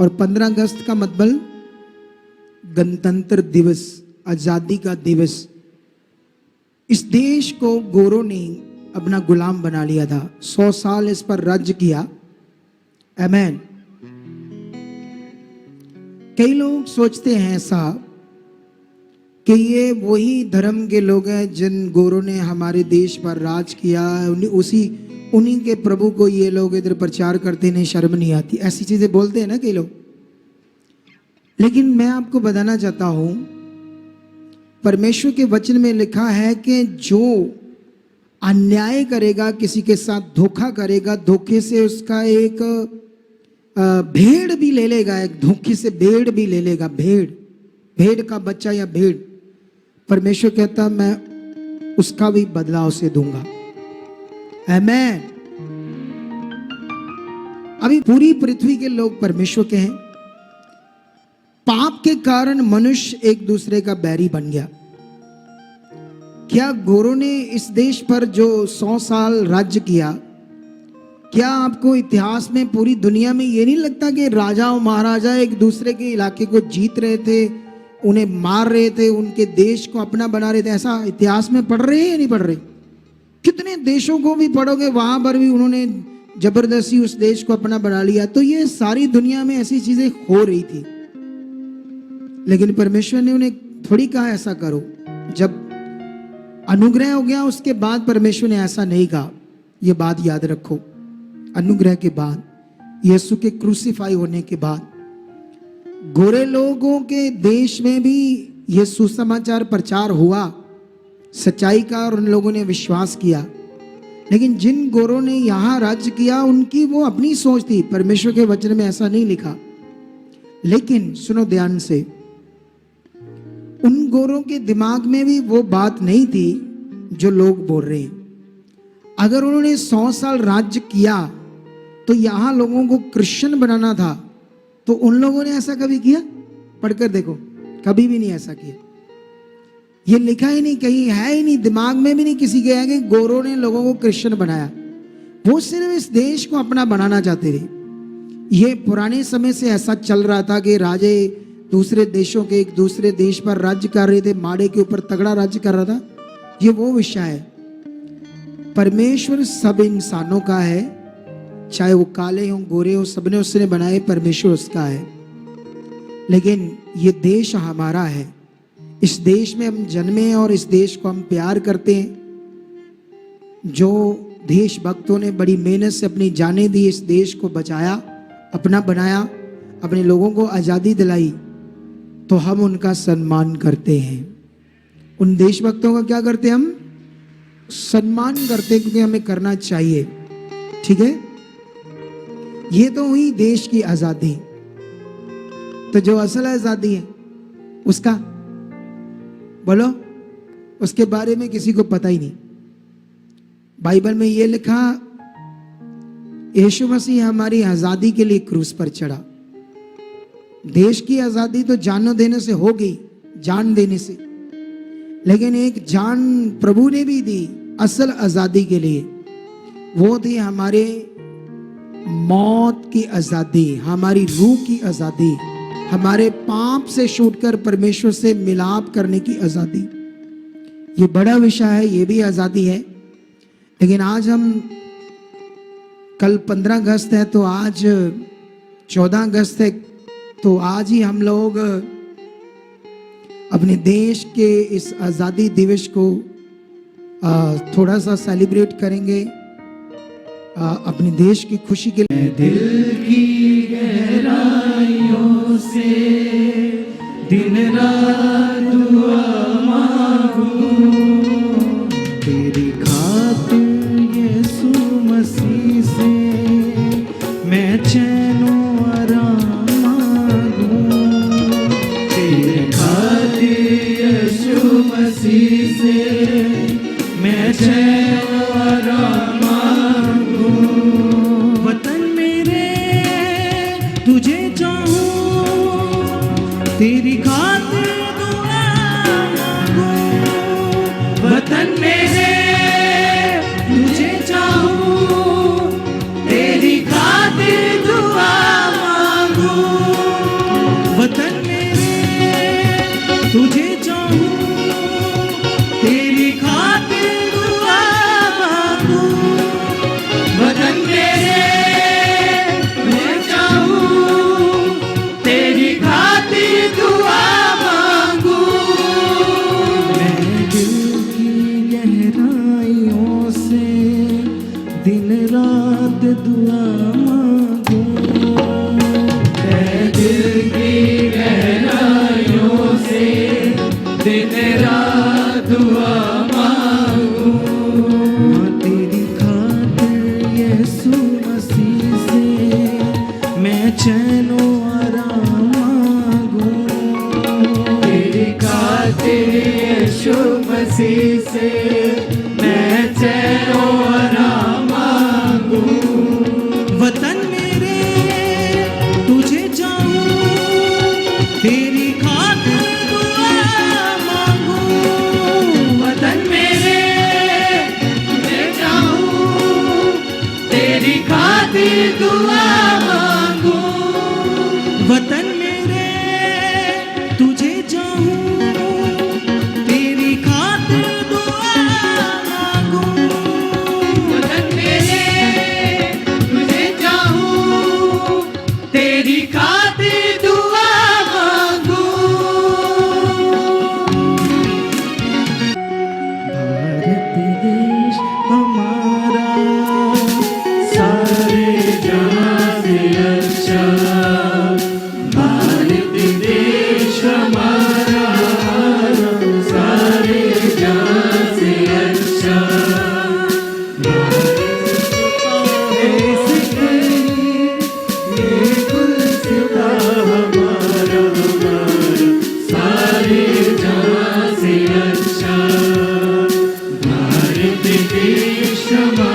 और 15 अगस्त का मतलब गणतंत्र दिवस, आजादी का दिवस। इस देश को गोरों ने अपना गुलाम बना लिया था, 100 साल इस पर राज्य किया। आमेन। कई लोग सोचते हैं ऐसा कि ये वही धर्म के लोग हैं जिन गोरों ने हमारे देश पर राज किया, उन्हीं के प्रभु को ये लोग इधर प्रचार करते, इन्हें शर्म नहीं आती, ऐसी चीजें बोलते हैं ना कई लोग। लेकिन मैं आपको बताना चाहता हूं, परमेश्वर के वचन में लिखा है कि जो अन्याय करेगा, किसी के साथ धोखा करेगा, धोखे से उसका एक भेड़ भी ले लेगा, एक धोखे से भेड़ भी ले लेगा, भेड़ का बच्चा या भेड़, परमेश्वर कहता मैं उसका भी बदला उसे दूंगा। आमेन। अभी पूरी पृथ्वी के लोग परमेश्वर के हैं। पाप के कारण मनुष्य एक दूसरे का बैरी बन गया। क्या गोरों ने इस देश पर जो 100 साल राज्य किया, क्या आपको इतिहास में पूरी दुनिया में ये नहीं लगता कि राजा और महाराजा एक दूसरे के इलाके को जीत रहे थे, उन्हें मार रहे थे, उनके देश को अपना बना रहे थे? ऐसा इतिहास में पढ़ रहे हैं या नहीं पढ़ रहे? कितने देशों को भी पढ़ोगे, वहां पर भी उन्होंने जबरदस्ती उस देश को अपना बना लिया। तो ये सारी दुनिया में ऐसी चीजें हो रही थी, लेकिन परमेश्वर ने उन्हें थोड़ी कहा ऐसा करो। जब अनुग्रह हो गया उसके बाद परमेश्वर ने ऐसा नहीं कहा। यह बात याद रखो, अनुग्रह के बाद, यीशु के क्रूसीफाई होने के बाद, गोरे लोगों के देश में भी यह सुसमाचार प्रचार हुआ सच्चाई का, और उन लोगों ने विश्वास किया। लेकिन जिन गोरों ने यहां राज्य किया, उनकी वो अपनी सोच थी, परमेश्वर के वचन में ऐसा नहीं लिखा। लेकिन सुनो ध्यान से, उन गोरों के दिमाग में भी वो बात नहीं थी जो लोग बोल रहे हैं। अगर उन्होंने 100 साल राज्य किया तो यहां लोगों को क्रिश्चियन बनाना था, तो उन लोगों ने ऐसा कभी किया? पढ़कर देखो, कभी भी नहीं ऐसा किया। ये लिखा ही नहीं, कहीं है ही नहीं, दिमाग में भी नहीं किसी के है कि गोरों ने लोगों को क्रिश्चियन बनाया। वो सिर्फ इस देश को अपना बनाना चाहते थे। ये पुराने समय से ऐसा चल रहा था कि राजे दूसरे देशों के एक दूसरे देश पर राज्य कर रहे थे, माड़े के ऊपर तगड़ा राज्य कर रहा था। ये वो विषय है। परमेश्वर सब इंसानों का है, चाहे वो काले हो गोरे हो, सबने उसने बनाए, परमेश्वर उसका है। लेकिन ये देश हमारा है, इस देश में हम जन्मे और इस देश को हम प्यार करते हैं। जो देशभक्तों ने बड़ी मेहनत से अपनी जानें दी, इस देश को बचाया, अपना बनाया, अपने लोगों को आज़ादी दिलाई, तो हम उनका सम्मान करते हैं। उन देशभक्तों का क्या करते हैं? हम सम्मान करते हैं, क्योंकि हमें करना चाहिए। ठीक है, ये तो हुई देश की आज़ादी। तो जो असल आज़ादी है उसका बोलो, उसके बारे में किसी को पता ही नहीं। बाइबल में ये लिखा, यीशु मसीह हमारी आज़ादी के लिए क्रूस पर चढ़ा। देश की आज़ादी तो जानों देने से हो गई, जान देने से, लेकिन एक जान प्रभु ने भी दी असल आज़ादी के लिए। वो थी हमारे मौत की आज़ादी, हमारी रूह की आज़ादी, हमारे पाप से छूटकर परमेश्वर से मिलाप करने की आज़ादी। ये बड़ा विषय है, ये भी आज़ादी है। लेकिन आज हम, कल 15 अगस्त है, तो आज 14 अगस्त है, तो आज ही हम लोग अपने देश के इस आज़ादी दिवस को थोड़ा सा सेलिब्रेट करेंगे अपने देश की खुशी के लिए। दिल की गहराइयों से दिन रात दुआ मांगूं, तेरी खातिर यीशु मसीह से मैं चैन और आराम मांगूं, तेरी खातिर यीशु मसीह से मैं चैन और आराम मांगूं। वतन मेरे तुझे चाहूं, तेरी खातिर दुआ मांगूं। वतन मेरे तुझे चाहूं, तेरी खातिर दुआ मांगूं। चैन आराम मांगू। तेरी खातिर यीशु मसीह से मैं चैन आराम मांगू। वतन मेरे तुझे चाहूं, तेरी खातिर दुआ मांगू। वतन मेरे तुझे चाहूं, तेरी खातिर दुआ मांगू। वतन मेरे तुझे चाहूं, तेरी खातिर दुआ मांगू। वतन मेरे तुझे चाहूं, तेरी खातिर दुआ मांगू। भारत देश हमारा सारे जहां से अच्छा। भारत देश हमारा सारे जहां से अच्छा। देश के ये गुलसिता हमारा सारे जहां से अच्छा। भारत देश हमारा